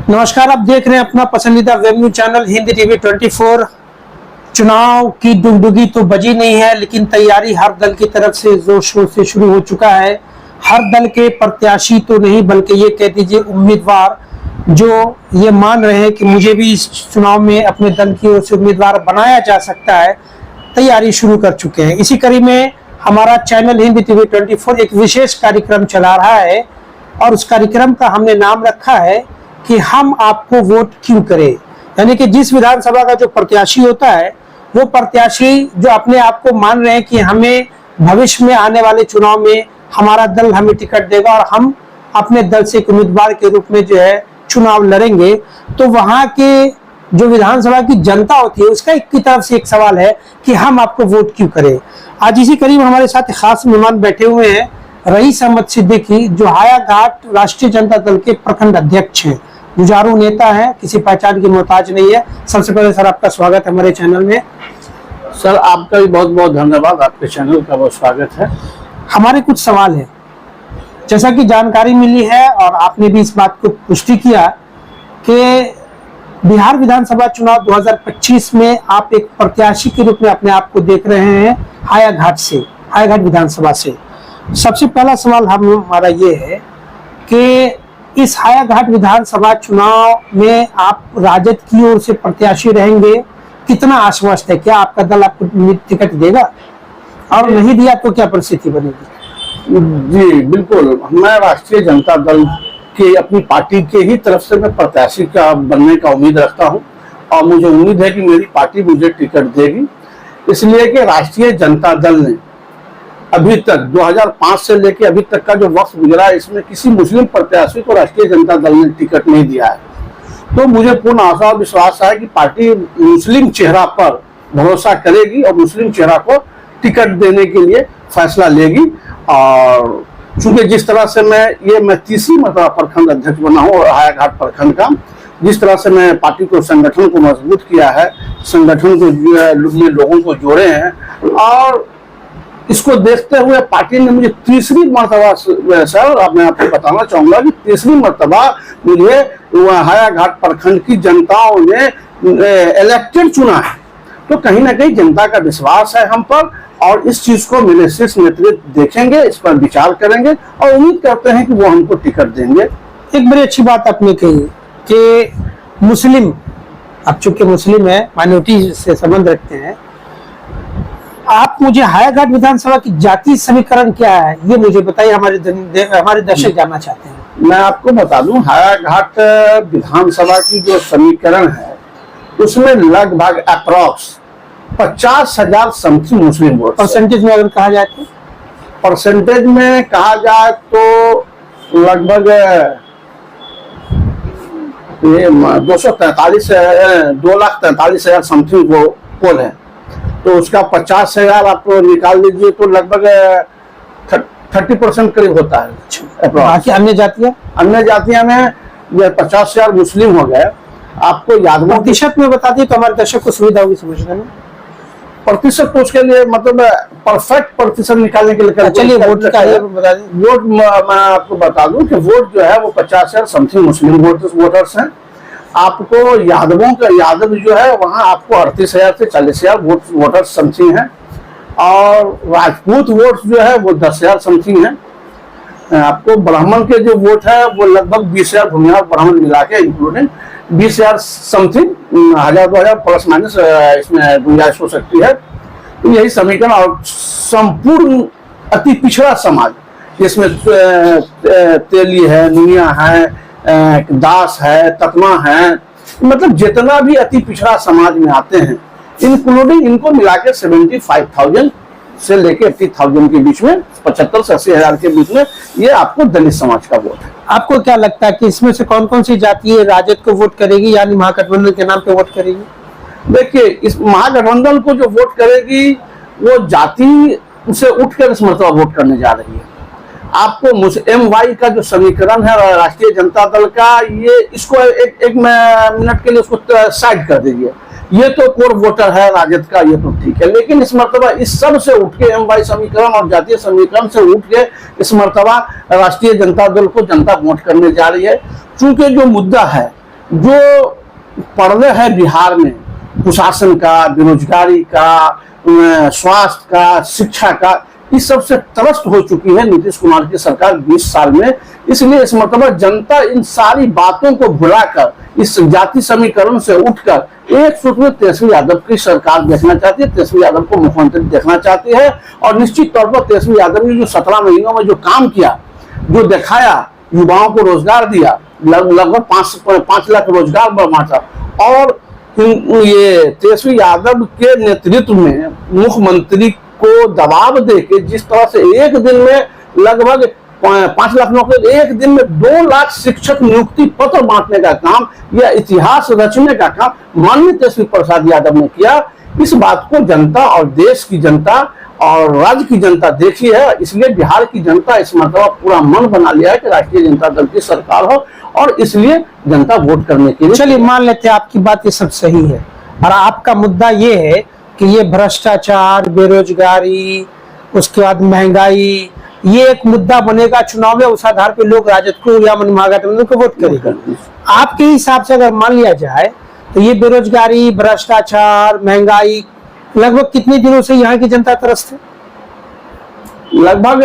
नमस्कार, आप देख रहे हैं अपना पसंदीदा web news channel Hindi TV 24। चुनाव की डुगडुगी तो बजी नहीं है, लेकिन तैयारी हर दल की तरफ से जोर शोर से शुरू हो चुका है। हर दल के प्रत्याशी तो नहीं, बल्कि ये कह दीजिए उम्मीदवार जो ये मान रहे हैं कि मुझे भी इस चुनाव में अपने दल की ओर से उम्मीदवार बनाया जा सकता है, तैयारी शुरू कर चुके हैं। इसी कड़ी में हमारा चैनल हिंदी टीवी 24 एक विशेष कार्यक्रम चला रहा है और उस कार्यक्रम का हमने नाम रखा है कि हम आपको वोट क्यों करें। यानी कि जिस विधानसभा का जो प्रत्याशी होता है, वो प्रत्याशी जो अपने आप को मान रहे हैं कि हमें भविष्य में आने वाले चुनाव में हमारा दल हमें टिकट देगा और हम अपने दल से एक उम्मीदवार के रूप में जो है चुनाव लड़ेंगे, तो वहां के जो विधानसभा की जनता होती है उसका एक की तरफ से एक सवाल है कि हम आपको वोट क्यों करें। आज इसी करीब हमारे साथ खास मेहमान बैठे हुए हैं, रईस अहमद सिद्दीकी, जो हायाघाट राष्ट्रीय जनता दल के प्रखंड अध्यक्ष हैं, जुझारू नेता है, किसी पहचान की मोहताज नहीं है। सबसे पहले सर आपका स्वागत है हमारे चैनल में। सर आपका भी बहुत बहुत धन्यवाद, आपके चैनल का बहुत स्वागत है। हमारे कुछ सवाल है, जैसा कि जानकारी मिली है और आपने भी इस बात को पुष्टि किया कि बिहार विधानसभा चुनाव 2025 में आप एक प्रत्याशी के रूप में अपने आप को देख रहे हैं हायाघाट से, हायाघाट विधानसभा से। सबसे पहला सवाल हमारा ये है कि इस हायाघाट विधानसभा चुनाव में आप राजद की ओर से प्रत्याशी रहेंगे, कितना आश्वस्त है? क्या आपका दल आपको टिकट देगा, और नहीं दिया तो क्या परिस्थिति बनेगी? जी बिल्कुल, मैं राष्ट्रीय जनता दल के अपनी पार्टी के ही तरफ से मैं प्रत्याशी का बनने का उम्मीद रखता हूं और मुझे उम्मीद है कि मेरी पार्टी मुझे टिकट देगी, इसलिए कि राष्ट्रीय जनता दल ने अभी तक 2005 से लेकर अभी तक का जो वक्त गुजरा है, इसमें किसी मुस्लिम प्रत्याशी को राष्ट्रीय जनता दल ने टिकट नहीं दिया है। तो मुझे पूर्ण आशा और विश्वास है कि पार्टी मुस्लिम चेहरा पर भरोसा करेगी और मुस्लिम चेहरा को टिकट देने के लिए फैसला लेगी। और चूंकि जिस तरह से मैं तीसरी मरतबा प्रखंड अध्यक्ष बना हूँ और हायाघाट प्रखंड का, जिस तरह से मैं पार्टी को, संगठन को मजबूत किया है, संगठन को में लोगों को जोड़े हैं, और इसको देखते हुए पार्टी ने मुझे तीसरी मरतबा, सर अब मैं आपको बताना चाहूंगा कि तीसरी मरतबा मुझे हायाघाट प्रखंड की जनताओं ने इलेक्टेड चुना है। तो कहीं ना कहीं जनता का विश्वास है हम पर, और इस चीज को मेरे शीर्ष नेतृत्व देखेंगे, इस पर विचार करेंगे और उम्मीद करते हैं कि वो हमको टिकट देंगे। एक बड़ी अच्छी बात आपने कही कि मुस्लिम, अब चूंकि मुस्लिम है, माइनॉरिटी से संबंध रखते हैं, आप मुझे हायाघाट विधानसभा की जातीय समीकरण क्या है ये मुझे बताइए, हमारे दर्शक जानना चाहते हैं। मैं आपको बता दूं, हायाघाट विधानसभा की जो समीकरण है उसमें लगभग अप्रॉक्स 50,000 समथिंग मुस्लिम वोट। परसेंटेज में अगर कहा जाए तो, परसेंटेज में कहा जाए तो लगभग 2,43,000 समथिंग वो पोल है। तो उसका 50,000 आप निकाल लीजिए तो लगभग 30% करीब होता है। बाकी अन्य जातियां में 50,000 मुस्लिम हो गए। आपको याद प्रतिशत में बता दिए तो हमारे दर्शक को सुविधा होगी समझने में। प्रतिशत तो उसके लिए मतलब परफेक्ट प्रतिशत निकालने के लिए चलिए वोट का बता दीजिए। वोट मैं आपको बता दूं कि वोट जो है वो 50,000 समथिंग मुस्लिम वोटर्स हैं। आपको यादव जो है वहाँ आपको 38,000 से 40,000 वोटर्स समथिंग हैं, और राजपूत वोट जो है वो 10,000 समथिंग है। आपको ब्राह्मण के जो वोट है वो लगभग 20,000 भूमिहार ब्राह्मण मिला के इंक्लूडिंग 20,000 समथिंग, 1,000-2,000 प्लस माइनस इसमें गुंजाइश हो सकती है। तो यही समीकरण, और संपूर्ण अति पिछड़ा समाज जिसमें तेली है, मुनिया है, दास है, तकमा है, मतलब जितना भी अति पिछड़ा समाज में आते हैं इंक्लूडिंग इनको मिला के 75,000 से लेके 80,000 के बीच में, 75 से 80,000 के बीच में ये आपको दलित समाज का वोट है। आपको क्या लगता है कि इसमें से कौन कौन सी जाति राजद को वोट करेगी, यानी महागठबंधन के नाम पे वोट करेगी? देखिए, इस महागठबंधन को जो वोट करेगी वो जाति से उठकर इस मरतबा वोट करने जा रही है। आपको MY का जो समीकरण है राष्ट्रीय जनता दल का, ये इसको एक मिनट के लिए उसको साइड कर दीजिए। ये तो कोर वोटर है राजद का, ये तो ठीक है, लेकिन इस मरतबा इस सब से उठ के MY समीकरण और जातीय समीकरण से उठ के इस मरतबा राष्ट्रीय जनता दल को जनता वोट करने जा रही है। चूंकि जो मुद्दा है जो पर्दे हैं बिहार में, कुशासन का, बेरोजगारी का, स्वास्थ्य का, शिक्षा का, इस सब से त्रस्त हो चुकी है नीतीश कुमार की सरकार 20 साल में। इसलिए इस मरतबा जनता इन सारी बातों को भुलाकर, इस जाति समीकरण से उठकर एक सूत्र में तेजस्वी यादव की सरकार देखना चाहती है, तेजस्वी यादव को मुख्यमंत्री देखना चाहती है। और निश्चित तौर पर तेजस्वी यादव ने जो 17 महीनों में जो काम किया, जो दिखाया, युवाओं को रोजगार दिया, लगभग 5 लाख रोजगार बांटा, और ये तेजस्वी यादव के नेतृत्व में मुख्यमंत्री को दबाव देके जिस तरह से एक दिन में लगभग 5 लाख नौकरी, एक दिन में 2 लाख शिक्षक नियुक्ति पत्र बांटने का काम, या इतिहास रचने का काम माननीय तेजस्वी प्रसाद यादव ने किया। इस बात को जनता और देश की जनता और राज्य की जनता देखी है। इसलिए बिहार की जनता इस मरतबा पूरा मन बना लिया है कि राष्ट्रीय जनता दल की सरकार हो, और इसलिए जनता वोट करने के लिए। चलिए मान लेते हैं आपकी बात ये सब सही है, और आपका मुद्दा ये है कि ये भ्रष्टाचार, बेरोजगारी, उसके बाद महंगाई, ये एक मुद्दा बनेगा चुनाव में, उस आधार पे लोग राजद को या महागठबंधन को वोट करेंगे। आपके हिसाब से अगर मान लिया जाए तो ये बेरोजगारी, भ्रष्टाचार, महंगाई लगभग कितने दिनों से यहाँ की जनता त्रस्त है? लगभग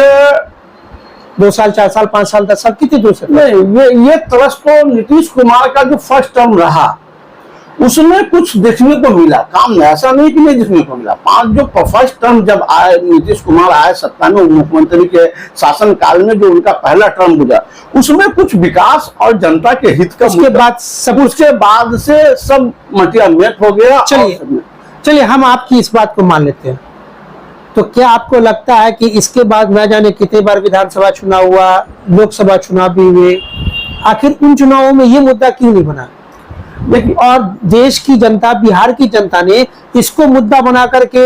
2 साल, 4 साल, 5 साल, 10 साल, कितने दूर से? नहीं, ये त्रस्त तो नीतीश कुमार का जो फर्स्ट टर्म रहा उसमें कुछ देखने को मिला, काम ऐसा नहीं कि नहीं देखने को मिला। जो फर्स्ट टर्म जब आए, नीतीश कुमार आए सत्ता में, मुख्यमंत्री के शासन काल में जो उनका पहला टर्म गुजरा, उसमें कुछ विकास और जनता के हित का, उसके बाद से सब मटिया मेट हो गया। चलिए हम आपकी इस बात को मान लेते हैं, तो क्या आपको लगता है कि इसके बाद न जाने कितने बार विधानसभा चुनाव हुआ, लोकसभा चुनाव भी हुए, आखिर उन चुनावों में ये मुद्दा क्यों नहीं बना? देखिए, और देश की जनता, बिहार की जनता ने इसको मुद्दा बना करके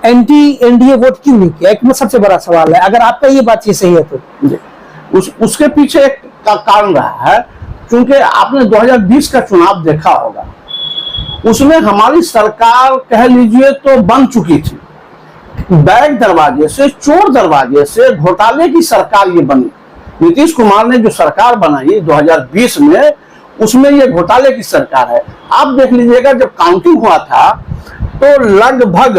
एंटी एनडीए वोट क्यों नहीं किया? एक सबसे बड़ा सवाल है, अगर आपका ये बात सही है तो। उसके पीछे एक कारण रहा है, क्योंकि आपने 2020 का चुनाव देखा होगा, उसमें हमारी सरकार कह लीजिए तो बन चुकी थी। बैक दरवाजे से, चोर दरवाजे से घोटाले की सरकार ये बनी। नीतीश कुमार ने जो सरकार बनाई 2020 में, उसमें ये घोटाले की सरकार है। आप देख लीजिएगा, जब काउंटिंग हुआ था तो लगभग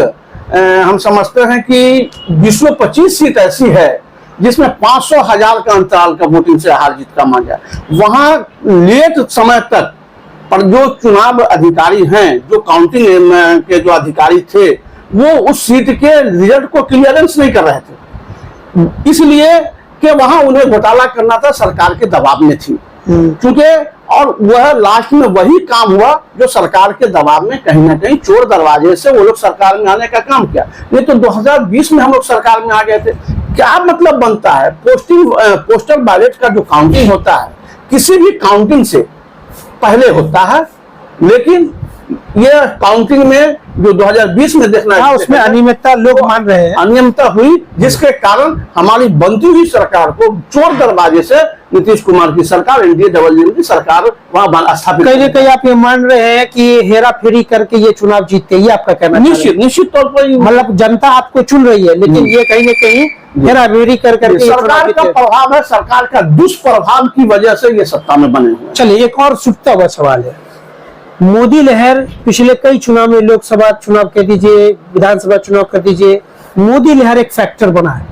हम समझते हैं कि 225 सीट ऐसी है जिसमें 500,000 का अंतराल का वोटिंग से हार जीत का मांगा। वहां लेट समय तक पर जो चुनाव अधिकारी हैं, जो काउंटिंग के जो अधिकारी थे, वो उस सीट के रिजल्ट को क्लियरेंस नहीं कर रहे थे, इसलिए कि वहां उन्हें घोटाला करना था, सरकार के दबाव में थी। क्योंकि और वह लास्ट में वही काम हुआ जो सरकार के दबाव में कहीं ना कहीं चोर दरवाजे से वो लोग सरकार में आने का काम किया। नहीं तो 2020 में हम लोग सरकार में आ गए थे। क्या मतलब बनता है? पोस्टल बैलेट का जो काउंटिंग होता है किसी भी काउंटिंग से पहले होता है, लेकिन ये काउंटिंग में जो 2020 में देखना है, उसमें अनियमितता लोग मान रहे हैं, अनियमितता हुई, जिसके कारण हमारी बनती हुई सरकार को चोर दरवाजे से नीतीश कुमार की सरकार, एनडीए डबल की सरकार वहां स्थापित। कहीं ना कहीं आप ये मान रहे हैं कि हेरा फेरी करके ये चुनाव जीतते, ये आपका कहना? निश्चित तौर पर, मतलब जनता आपको चुन रही है, लेकिन ये कहीं ना कहीं हेरा फेरी करके सरकार का प्रभाव है, सरकार का दुष्प्रभाव की वजह से ये सत्ता में बने हुए। चलिए, एक और सुखता हुआ सवाल है। मोदी लहर पिछले कई चुनाव में, लोकसभा चुनाव कह दीजिए, विधानसभा चुनाव कह दीजिए, मोदी लहर एक फैक्टर बना है।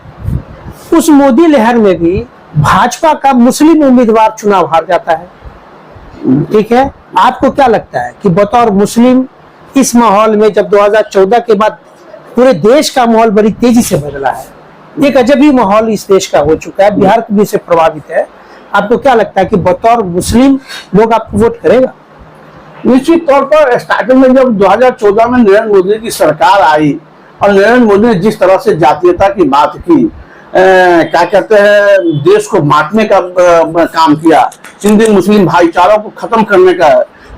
उस मोदी लहर में भी भाजपा का मुस्लिम उम्मीदवार चुनाव हार जाता है। ठीक है, आपको क्या लगता है कि बतौर मुस्लिम इस माहौल में, जब 2014 के बाद पूरे देश का माहौल बड़ी तेजी से बदला है, एक अजब ही माहौल इस देश का हो चुका है, बिहार भी इससे प्रभावित है, आपको क्या लगता है कि बतौर मुस्लिम लोग आपको वोट करेगा? निश्चित तौर पर स्टार्टिंग में जब 2014 में नरेंद्र मोदी की सरकार आई और नरेंद्र मोदी ने जिस तरह से जातीयता की बात की, क्या कहते हैं, देश को बांटने का काम किया, हिंदू मुस्लिम भाईचारों को खत्म करने का,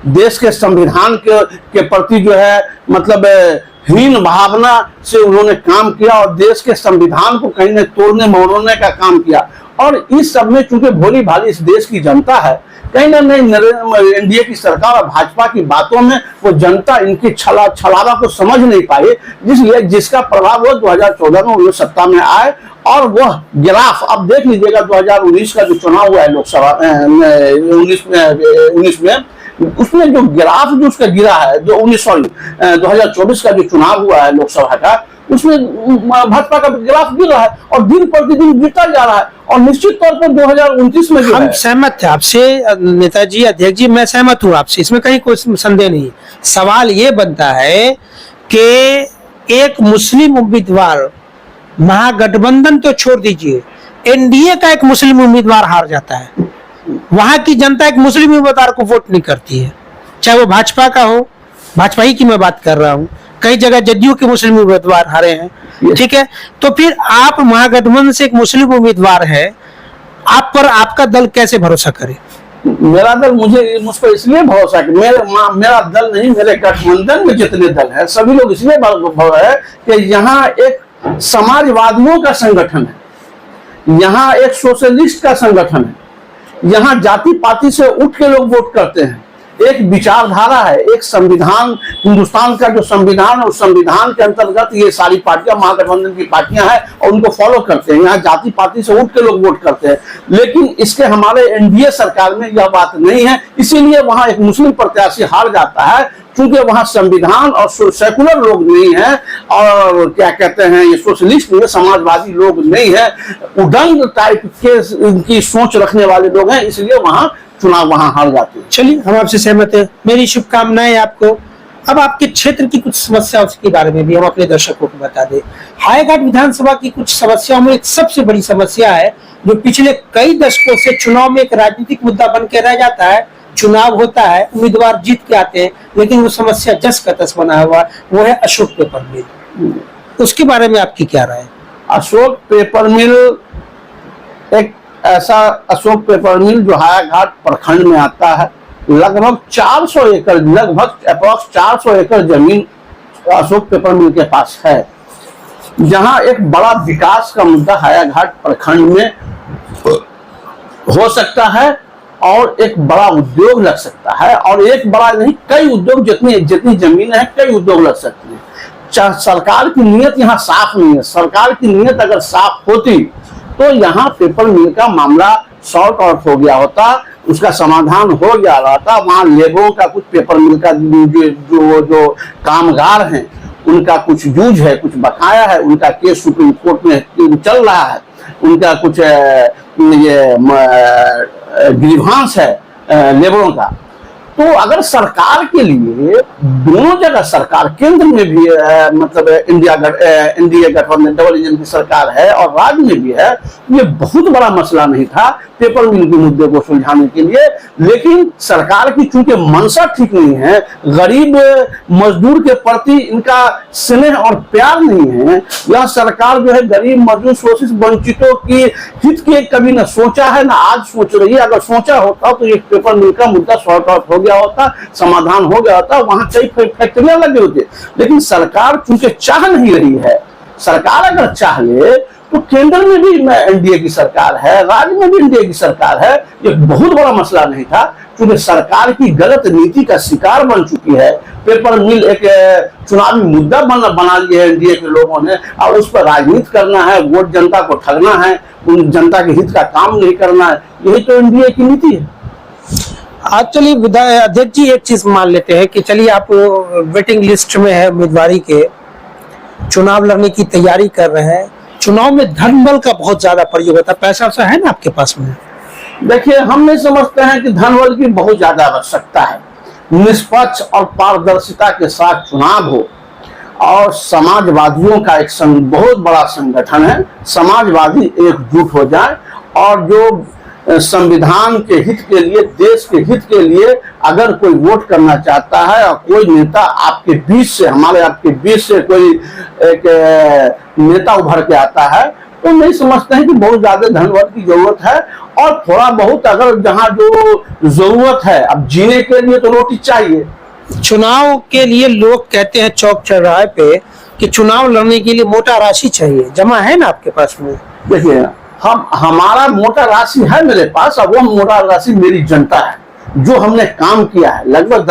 देश के संविधान के प्रति जो है मतलब हीन भावना से उन्होंने काम किया और देश के संविधान को कहीं न तोड़ने मरोड़ने का काम किया। और इस सब में चूंकि भोली भाली इस देश की जनता है, कहीं ना कहीं एनडीए की सरकार और भाजपा की बातों में वो जनता इनकी छलावा को समझ नहीं पाई, जिसलिए जिसका प्रभाव वो 2014 में वो सत्ता में आए। और वह ग्राफ अब देख लीजिएगा, 2019 का जो चुनाव हुआ है लोकसभा 19 में, उसमें जो ग्राफ जो उसका गिरा है, जो 2024 का जो चुनाव हुआ है लोकसभा का, उसमें भाजपा का ग्राफ गिर रहा है और दिन प्रतिदिन गिरता जा रहा है। और निश्चित तौर पर 2029 में जो हम है, सहमत थे आपसे नेताजी, अध्यक्ष जी, मैं सहमत हूँ आपसे, इसमें कहीं कोई संदेह नहीं। सवाल ये बनता है कि एक मुस्लिम उम्मीदवार, महागठबंधन तो छोड़ दीजिए, एनडीए का एक मुस्लिम उम्मीदवार हार जाता है, वहां की जनता एक मुस्लिम उम्मीदवार को वोट नहीं करती है, चाहे वो भाजपा का हो, भाजपा ही की मैं बात कर रहा हूँ, कई जगह जदयू के मुस्लिम उम्मीदवार हारे हैं, ठीक है। तो फिर आप महागठबंधन से एक मुस्लिम उम्मीदवार है, आप पर आपका दल कैसे भरोसा करे? मेरा दल मुझ पर इसलिए भरोसा है कि मेरा दल नहीं, मेरे गठबंधन में जितने दल है सभी लोग इसलिए है कि यहाँ एक समाजवादियों का संगठन है, यहाँ एक सोशलिस्ट का संगठन है, यहाँ जाति पाति से उठ के लोग वोट करते हैं, एक विचारधारा है, एक संविधान, हिंदुस्तान का जो संविधान है उस संविधान के अंतर्गत ये सारी पार्टियां महागठबंधन की पार्टियां हैं और उनको फॉलो करते हैं। यहाँ जाति पाति से उठ के लोग वोट करते हैं, लेकिन इसके हमारे एनडीए सरकार में यह बात नहीं है, इसीलिए वहां एक मुस्लिम प्रत्याशी हार जाता है, क्योंकि वहां संविधान और सेकुलर लोग नहीं है, और क्या कहते हैं ये सोशलिस्ट नहीं है, समाजवादी लोग नहीं है, उदंग टाइप के की सोच रखने वाले लोग हैं, इसलिए वहां चुनाव वहां हार जाते हैं। चलिए, हम आपसे सहमत हैं, मेरी शुभकामनाएं आपको। अब आपके क्षेत्र की कुछ समस्या, उसके बारे में भी हम अपने दर्शकों को बता दें। हाईघाट विधानसभा की कुछ समस्याओं में एक सबसे बड़ी समस्या है, जो पिछले कई दशकों से चुनाव में एक राजनीतिक मुद्दा बन के रह जाता है। चुनाव होता है, उम्मीदवार जीत के आते हैं, लेकिन वो समस्या जस का तस बना हुआ, वो है अशोक पेपर मिल। उसके बारे में आपकी क्या राय है? अशोक पेपर मिल एक ऐसा अशोक पेपर मिल जो हायाघाट प्रखंड में आता है, लगभग 400 एकड़, लगभग अप्रॉक्स 400 एकड़ जमीन अशोक पेपर मिल के पास है, जहां एक बड़ा विकास का मुद्दा हायाघाट प्रखंड में हो सकता है और एक बड़ा उद्योग लग सकता है, और एक बड़ा नहीं, कई उद्योग, जितनी जमीन है कई उद्योग लग सकती है। सरकार की नीयत यहाँ साफ नहीं है। सरकार की नीयत अगर साफ होती तो यहाँ पेपर मिल का मामला सॉर्ट आउट हो गया होता, उसका समाधान हो गया रहता। वहाँ लेबरों का कुछ, पेपर मिल का जो कामगार हैं उनका कुछ यूज है, कुछ बकाया है, उनका केस सुप्रीम कोर्ट में चल रहा है, उनका कुछ ये ग्रीवांस है लेबरों का। तो अगर सरकार के लिए दोनों जगह, सरकार केंद्र में भी मतलब एनडीए गठबंधन डबल इंजन की सरकार है और राज्य में भी है, ये बहुत बड़ा मसला नहीं था पेपर मिल के मुद्दे को सुलझाने के लिए। लेकिन सरकार की चूंकि मंशा ठीक नहीं है, गरीब मजदूर के प्रति इनका स्नेह और प्यार नहीं है, यह सरकार जो है गरीब मजदूर शोषित वंचितों की हित के कभी न सोचा है, न आज सोच रही है। अगर सोचा होता तो ये पेपर मिल का मुद्दा सॉर्ट आउट हो गया होता, समाधान हो गया होता, वहां कई फैक्ट्रियां लगे होते। लेकिन सरकार चूंकि चाह नहीं रही है, सरकार अगर चाह ले तो केंद्र में भी एनडीए की सरकार है, राज्य में भी एनडीए की सरकार है, ये बहुत बड़ा मसला नहीं था। क्योंकि सरकार की गलत नीति का शिकार बन चुकी है, पेपर मिल एक चुनावी मुद्दा बना लिया है एनडीए के लोगों ने, और उस पर राजनीति करना है, वोट जनता को ठगना है, उन जनता के हित का काम नहीं करना है, यही तो एनडीए की नीति है। आज चलिए अध्यक्ष जी, एक चीज मान लेते हैं कि चलिए आप वेटिंग लिस्ट में है, उम्मीदवारी के चुनाव लड़ने की तैयारी कर रहे हैं। चुनाव में धन बल का बहुत ज्यादा प्रयोग होता है, पैसा वैसा है ना आपके पास में? देखिए, हम नहीं समझते हैं कि धन बल की बहुत ज्यादा आवश्यकता है। निष्पक्ष और पारदर्शिता के साथ चुनाव हो, और समाजवादियों का एक बहुत बड़ा संगठन है, समाजवादी एकजुट हो जाए और जो संविधान के हित के लिए, देश के हित के लिए अगर कोई वोट करना चाहता है और कोई नेता आपके बीच से, हमारे आपके बीच से कोई एक नेता उभर के आता है, तो नहीं समझते हैं कि बहुत ज्यादा धनबल की जरूरत है। और थोड़ा बहुत अगर जहां जो जरूरत है, अब जीने के लिए तो रोटी चाहिए। चुनाव के लिए लोग कहते हैं चौक चौराहे पे कि चुनाव लड़ने के लिए मोटा राशि चाहिए, जमा है ना आपके पास में? देखिए, हमारा मोटा राशि है मेरे पास, और वो मोटा राशि मेरी जनता है, जो हमने काम किया है। लगभग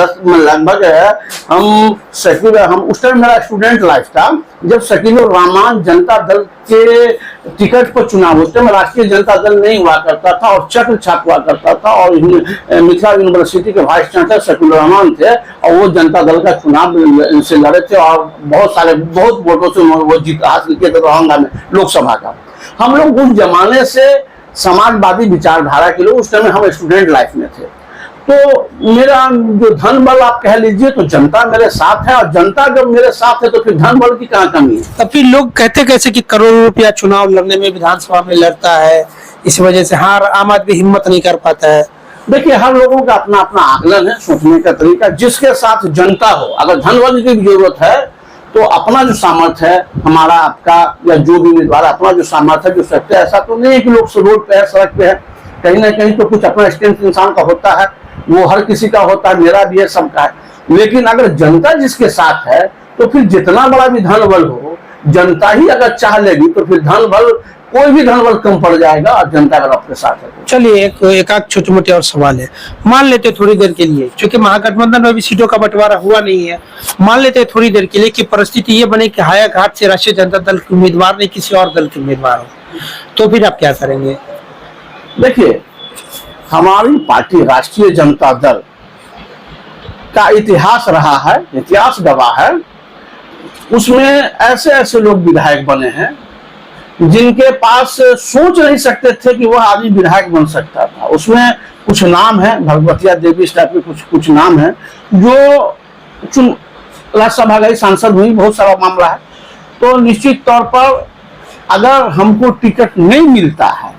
हम उस टाइम मेरा स्टूडेंट लाइफ था, जब शकील रहमान जनता दल के टिकट पर चुनाव होते में राष्ट्रीय जनता दल नहीं हुआ करता था और चक्र छाप हुआ करता था, और मिथिला यूनिवर्सिटी के वाइस चांसलर शकील रहमान थे और वो जनता दल का चुनाव से लड़े थे और बहुत वोटों से वो जीत हासिल किए थे दरभंगा में लोकसभा का। हम लोग उस जमाने से समाजवादी विचारधारा के लोग, उस समय हम स्टूडेंट लाइफ में थे। तो मेरा जो धन बल आप कह लीजिए तो जनता मेरे साथ है, और जनता जब मेरे साथ है तो फिर धन बल की कहाँ कमी है। तब फिर लोग कहते कैसे कि करोड़ों रुपया चुनाव लड़ने में विधानसभा में लगता है, इस वजह से हार आम आदमी हिम्मत नहीं कर पाता है। देखिए, हर लोगों का अपना अपना आकलन है, सोचने का तरीका। जिसके साथ जनता हो, अगर धन बल की जरूरत है तो अपना जो सामर्थ्य है, हमारा आपका या जो भी उम्मीदवार अपना जो सामर्थ्य है जो सकते हैं, ऐसा तो नहीं है कि लोग रोड पे है, सड़क पे है, कहीं ना कहीं तो कुछ अपना स्ट्रेंथ इंसान का होता है, वो हर किसी का होता है, मेरा भी है, सबका है। लेकिन अगर जनता जिसके साथ है तो फिर जितना बड़ा भी धन बल हो, जनता ही अगर चाह लेगी तो फिर धन बल, कोई भी धन बल कम पड़ जाएगा और जनता अगर आपके साथ है। चलिए एक आध छोटे मोटे और सवाल है, मान लेते थोड़ी देर के लिए, क्योंकि महागठबंधन में भी सीटों का बंटवारा हुआ नहीं है, मान लेते थोड़ी देर के लिए कि परिस्थिति ये बने कि हायाघाट से राष्ट्रीय जनता दल के उम्मीदवार नहीं किसी और दल के उम्मीदवार हो, तो फिर आप क्या करेंगे? देखिए, हमारी पार्टी राष्ट्रीय जनता दल का इतिहास रहा है, इतिहास गवाह है। उसमें ऐसे ऐसे लोग विधायक बने हैं जिनके पास सोच नहीं सकते थे कि वह आदमी विधायक बन सकता था। उसमें कुछ नाम है, भगवतिया देवी इस टाइप के कुछ नाम है जो राज्यसभा गई, सांसद हुई, बहुत सारा मामला है। तो निश्चित तौर पर अगर हमको टिकट नहीं मिलता है,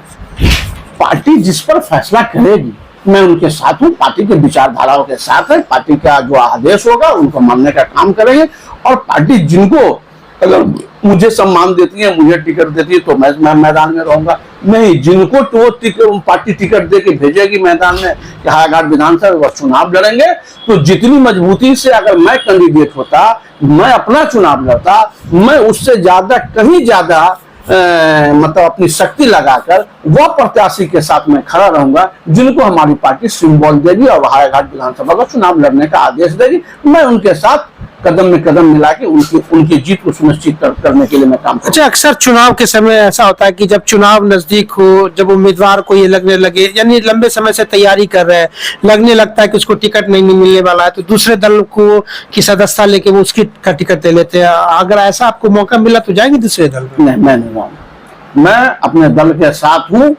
पार्टी जिस पर फैसला करेगी मैं उनके साथ हूँ, पार्टी के विचारधाराओं के साथ है, पार्टी का जो आदेश होगा उनको मानने का काम करेंगे। और पार्टी जिनको अगर मुझे सम्मान देती है, मुझे टिकट देती है तो मैं मैदान में रहूंगा। नहीं, जिनको तो पार्टी टिकट दे के भेजेगी मैदान में कि हायाघाट विधानसभा वह चुनाव लड़ेंगे, तो जितनी मजबूती से अगर मैं कैंडिडेट होता, मैं अपना चुनाव लड़ता, मैं उससे ज्यादा कहीं ज्यादा मतलब अपनी शक्ति लगाकर वह प्रत्याशी के साथ मैं खड़ा रहूंगा जिनको हमारी पार्टी सिंबल देगी और हायाघाट विधानसभा का चुनाव लड़ने का आदेश देगी। मैं उनके साथ कदम में कदम मिला के उनकी जीत को सुनिश्चित करने के लिए मैं काम करूंगा। अच्छा, अक्सर चुनाव के समय ऐसा होता है कि जब चुनाव नजदीक हो, जब उम्मीदवार को ये लगने लगे, यानी लंबे समय से तैयारी कर रहे हैं, लगने लगता है कि उसको टिकट नहीं मिलने वाला है, तो दूसरे दल को की सदस्यता लेके वो उसकी का टिकट दे लेते हैं। अगर ऐसा आपको मौका मिला तो जाएंगे दूसरे दल में? नहीं, मैं नहीं जाऊंगा। मैं अपने दल के साथ हूँ,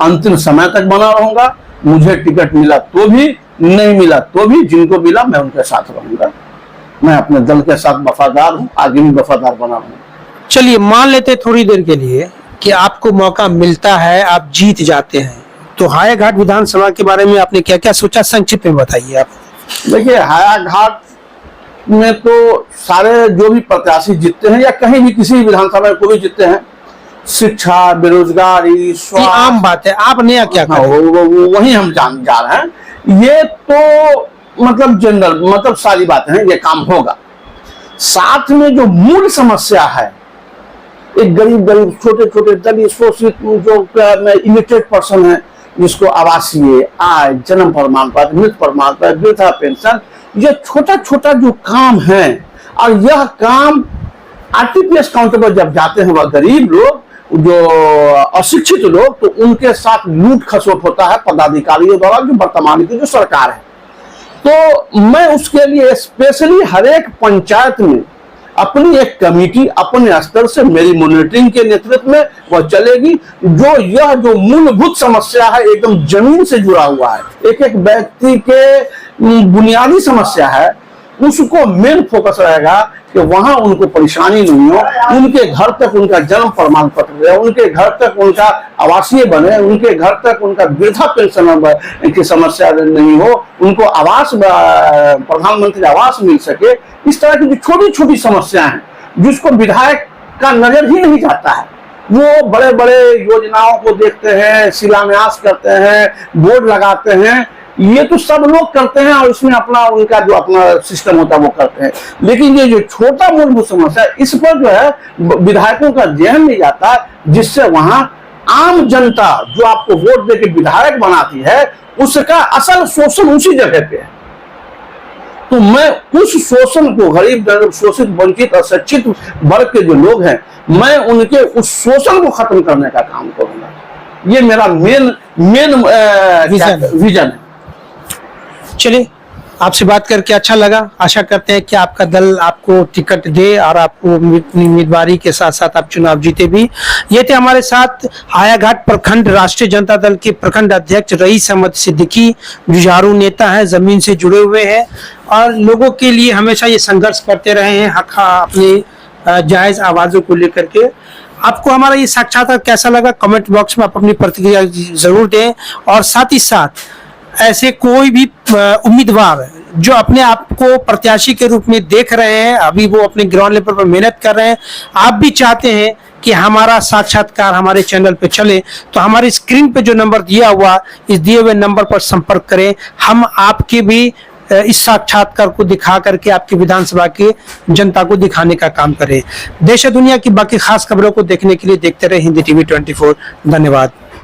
अंतिम समय तक बना रहूंगा। मुझे टिकट मिला तो भी, नहीं मिला तो भी, जिनको मिला मैं उनके साथ रहूंगा। मैं अपने दल के साथ वफादार हूँ, आगे भी वफादार बना रहूंगा। चलिए, मान लेते थोड़ी देर के लिए कि आपको मौका मिलता है, आप जीत जाते हैं, तो हायाघाट विधानसभा के बारे में आपने क्या क्या सोचा, संक्षिप्त में बताइए आप। देखिए, हायाघाट में तो सारे जो भी प्रत्याशी जीतते हैं या कहीं भी किसी विधानसभा में कोई भी जीतते हैं, शिक्षा, बेरोजगारी, स्वास्थ्य, आम बात है। आप नया क्या वही हम जा रहे हैं। ये तो मतलब जनरल, मतलब सारी बातें हैं, ये काम होगा। साथ में जो मूल समस्या है, एक गरीब छोटे छोटे दलित शोषित जो इलिटरेट पर्सन है, जिसको आवासीय, आय, जन्म प्रमाण पत्र, मृत्यु प्रमाण पत्र, वृद्धा पेंशन, ये छोटा छोटा जो काम है, और यह काम आरटीपीएस काउंटर पर जब जाते हैं वह गरीब लोग, जो अशिक्षित लोग, तो उनके साथ लूट खसोट होता है पदाधिकारियों द्वारा, जो वर्तमान की जो सरकार है। तो मैं उसके लिए स्पेशली हर एक पंचायत में अपनी एक कमेटी अपने स्तर से मेरी मॉनिटरिंग के नेतृत्व में वह चलेगी। यह जो मूलभूत समस्या है, एकदम जमीन से जुड़ा हुआ है, एक एक व्यक्ति के बुनियादी समस्या है, उसको मेन फोकस रहेगा कि वहां उनको परेशानी नहीं हो, उनके घर तक उनका जन्म प्रमाण पत्र रहे, उनके घर तक उनका आवासीय बने, उनके घर तक उनका वृद्धा पेंशन की समस्या नहीं हो, उनको आवास, प्रधानमंत्री आवास मिल सके। इस तरह की जो छोटी छोटी समस्याएं हैं जिसको विधायक का नजर ही नहीं जाता है, वो बड़े बड़े योजनाओं को देखते हैं, शिलान्यास करते हैं, बोर्ड लगाते हैं, ये तो सब लोग करते हैं और इसमें अपना उनका जो अपना सिस्टम होता है वो करते हैं। लेकिन ये जो छोटा मूलभूत समस्या है, इस पर जो है विधायकों का ध्यान नहीं जाता, जिससे वहां आम जनता जो आपको वोट देकर विधायक बनाती है, उसका असल शोषण उसी जगह पे है। तो मैं उस शोषण को, गरीब शोषित वंचित अशिक्षित वर्ग के जो लोग हैं, मैं उनके उस शोषण को खत्म करने का काम करूंगा। ये मेरा मेन विजन है। चलिए, आपसे बात करके अच्छा लगा। आशा करते हैं कि आपका दल आपको टिकट दे और आपको अपनी उम्मीदवारी के साथ साथ आप चुनाव जीते भी। ये थे हमारे साथ हायाघाट प्रखंड राष्ट्रीय जनता दल के प्रखंड अध्यक्ष रईस अहमद सिद्दीकी, जुझारू नेता है, जमीन से जुड़े हुए हैं और लोगों के लिए हमेशा ये संघर्ष करते रहे हैं हक अपनी जायज आवाजों को लेकर के। आपको हमारा ये साक्षात्कार कैसा लगा, कमेंट बॉक्स में आप अपनी प्रतिक्रिया जरूर दें। और साथ ही साथ ऐसे कोई भी उम्मीदवार जो अपने आप को प्रत्याशी के रूप में देख रहे हैं, अभी वो अपने ग्राउंड लेवल पर मेहनत कर रहे हैं, आप भी चाहते हैं कि हमारा साक्षात्कार हमारे चैनल पे चले, तो हमारी स्क्रीन पे जो नंबर दिया हुआ, इस दिए हुए नंबर पर संपर्क करें। हम आपके भी इस साक्षात्कार को दिखा करके आपकी विधानसभा के जनता को दिखाने का काम करें। देश और दुनिया की बाकी खास खबरों को देखने के लिए देखते रहे हिंदी टीवी 24। धन्यवाद।